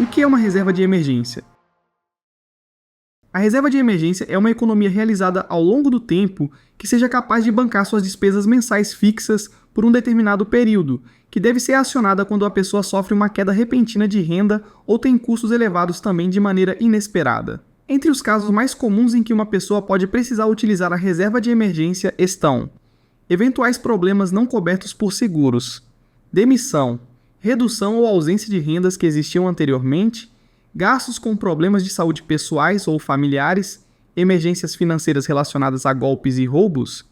E o que é uma reserva de emergência? A reserva de emergência é uma economia realizada ao longo do tempo que seja capaz de bancar suas despesas mensais fixas por um determinado período, que deve ser acionada quando a pessoa sofre uma queda repentina de renda ou tem custos elevados também de maneira inesperada. Entre os casos mais comuns em que uma pessoa pode precisar utilizar a reserva de emergência estão eventuais problemas não cobertos por seguros, demissão, redução ou ausência de rendas que existiam anteriormente, gastos com problemas de saúde pessoais ou familiares, emergências financeiras relacionadas a golpes e roubos.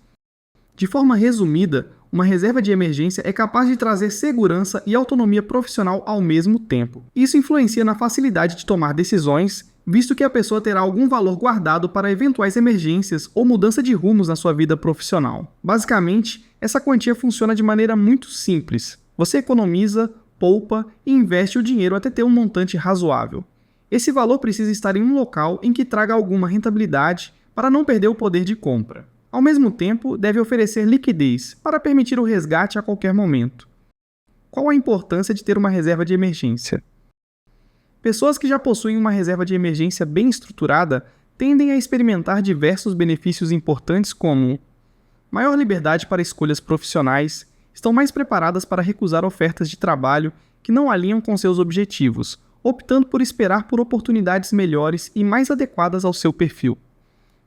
De forma resumida, uma reserva de emergência é capaz de trazer segurança e autonomia profissional ao mesmo tempo. Isso influencia na facilidade de tomar decisões, visto que a pessoa terá algum valor guardado para eventuais emergências ou mudança de rumos na sua vida profissional. Basicamente, essa quantia funciona de maneira muito simples. Você economiza, poupa e investe o dinheiro até ter um montante razoável. Esse valor precisa estar em um local em que traga alguma rentabilidade para não perder o poder de compra. Ao mesmo tempo, deve oferecer liquidez para permitir o resgate a qualquer momento. Qual a importância de ter uma reserva de emergência? Pessoas que já possuem uma reserva de emergência bem estruturada tendem a experimentar diversos benefícios importantes como maior liberdade para escolhas profissionais, estão mais preparadas para recusar ofertas de trabalho que não alinham com seus objetivos, optando por esperar por oportunidades melhores e mais adequadas ao seu perfil.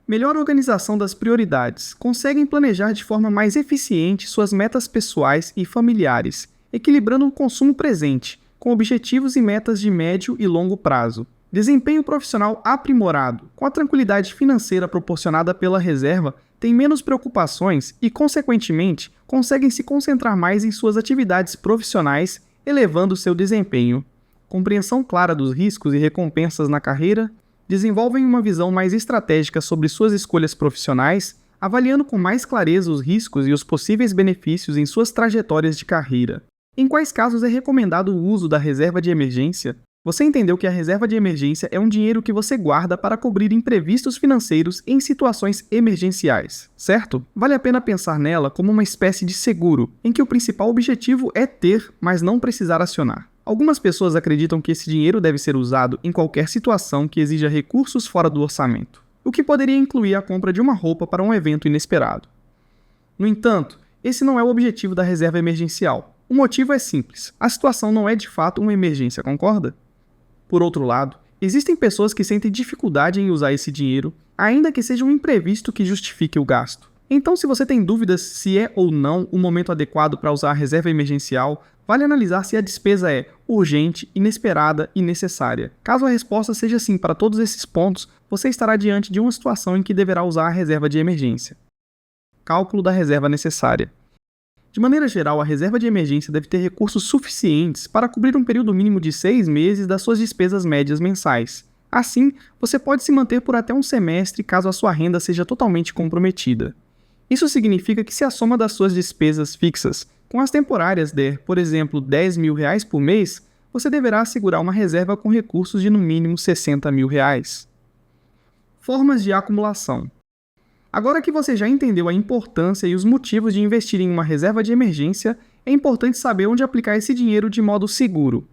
Melhor organização das prioridades, conseguem planejar de forma mais eficiente suas metas pessoais e familiares, equilibrando o consumo presente, com objetivos e metas de médio e longo prazo. Desempenho profissional aprimorado, com a tranquilidade financeira proporcionada pela reserva, têm menos preocupações e, consequentemente, conseguem se concentrar mais em suas atividades profissionais, elevando seu desempenho. Compreensão clara dos riscos e recompensas na carreira, desenvolvem uma visão mais estratégica sobre suas escolhas profissionais, avaliando com mais clareza os riscos e os possíveis benefícios em suas trajetórias de carreira. Em quais casos é recomendado o uso da reserva de emergência? Você entendeu que a reserva de emergência é um dinheiro que você guarda para cobrir imprevistos financeiros em situações emergenciais, certo? Vale a pena pensar nela como uma espécie de seguro, em que o principal objetivo é ter, mas não precisar acionar. Algumas pessoas acreditam que esse dinheiro deve ser usado em qualquer situação que exija recursos fora do orçamento, o que poderia incluir a compra de uma roupa para um evento inesperado. No entanto, esse não é o objetivo da reserva emergencial. O motivo é simples: a situação não é de fato uma emergência, concorda? Por outro lado, existem pessoas que sentem dificuldade em usar esse dinheiro, ainda que seja um imprevisto que justifique o gasto. Então, se você tem dúvidas se é ou não o momento adequado para usar a reserva emergencial, vale analisar se a despesa é urgente, inesperada e necessária. Caso a resposta seja sim para todos esses pontos, você estará diante de uma situação em que deverá usar a reserva de emergência. Cálculo da reserva necessária. De maneira geral, a reserva de emergência deve ter recursos suficientes para cobrir um período mínimo de 6 meses das suas despesas médias mensais. Assim, você pode se manter por até um semestre caso a sua renda seja totalmente comprometida. Isso significa que se a soma das suas despesas fixas com as temporárias der, por exemplo, R$10 mil por mês, você deverá assegurar uma reserva com recursos de no mínimo R$60 mil. Formas de acumulação. Agora que você já entendeu a importância e os motivos de investir em uma reserva de emergência, é importante saber onde aplicar esse dinheiro de modo seguro.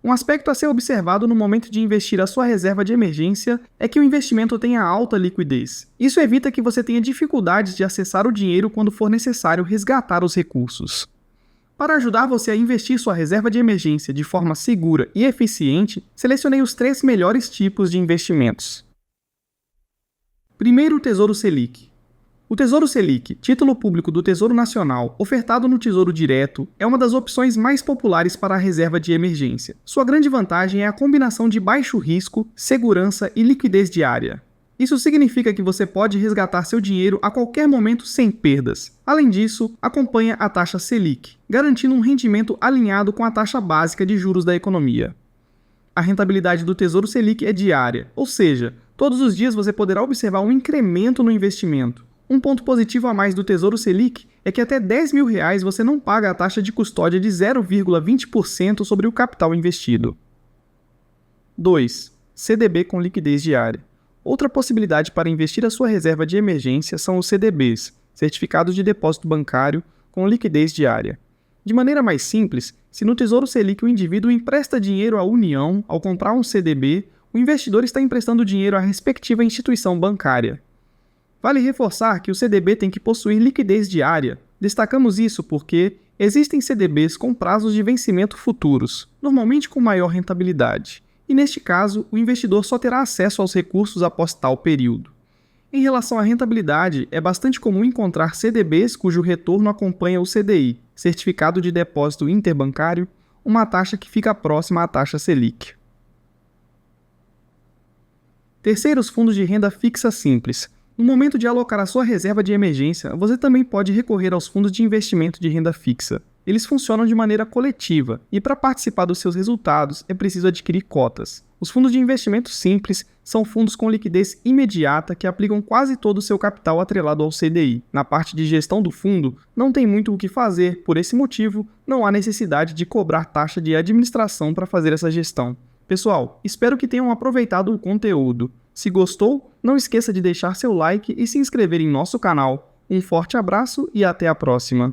Um aspecto a ser observado no momento de investir a sua reserva de emergência é que o investimento tenha alta liquidez. Isso evita que você tenha dificuldades de acessar o dinheiro quando for necessário resgatar os recursos. Para ajudar você a investir sua reserva de emergência de forma segura e eficiente, selecionei os 3 melhores tipos de investimentos. Primeiro, o Tesouro Selic. O Tesouro Selic, título público do Tesouro Nacional, ofertado no Tesouro Direto, é uma das opções mais populares para a reserva de emergência. Sua grande vantagem é a combinação de baixo risco, segurança e liquidez diária. Isso significa que você pode resgatar seu dinheiro a qualquer momento sem perdas. Além disso, acompanha a taxa Selic, garantindo um rendimento alinhado com a taxa básica de juros da economia. A rentabilidade do Tesouro Selic é diária, ou seja, todos os dias você poderá observar um incremento no investimento. Um ponto positivo a mais do Tesouro Selic é que até R$10 mil você não paga a taxa de custódia de 0,20% sobre o capital investido. 2. CDB com liquidez diária. Outra possibilidade para investir a sua reserva de emergência são os CDBs, Certificados de Depósito Bancário, com liquidez diária. De maneira mais simples, se no Tesouro Selic o indivíduo empresta dinheiro à União ao comprar um CDB, o investidor está emprestando dinheiro à respectiva instituição bancária. Vale reforçar que o CDB tem que possuir liquidez diária. Destacamos isso porque existem CDBs com prazos de vencimento futuros, normalmente com maior rentabilidade, e neste caso o investidor só terá acesso aos recursos após tal período. Em relação à rentabilidade, é bastante comum encontrar CDBs cujo retorno acompanha o CDI, Certificado de Depósito Interbancário, uma taxa que fica próxima à taxa Selic. Terceiros fundos de renda fixa simples. No momento de alocar a sua reserva de emergência, você também pode recorrer aos fundos de investimento de renda fixa. Eles funcionam de maneira coletiva e, para participar dos seus resultados, é preciso adquirir cotas. Os fundos de investimento simples são fundos com liquidez imediata que aplicam quase todo o seu capital atrelado ao CDI. Na parte de gestão do fundo, não tem muito o que fazer, por esse motivo, não há necessidade de cobrar taxa de administração para fazer essa gestão. Pessoal, espero que tenham aproveitado o conteúdo. Se gostou, não esqueça de deixar seu like e se inscrever em nosso canal. Um forte abraço e até a próxima!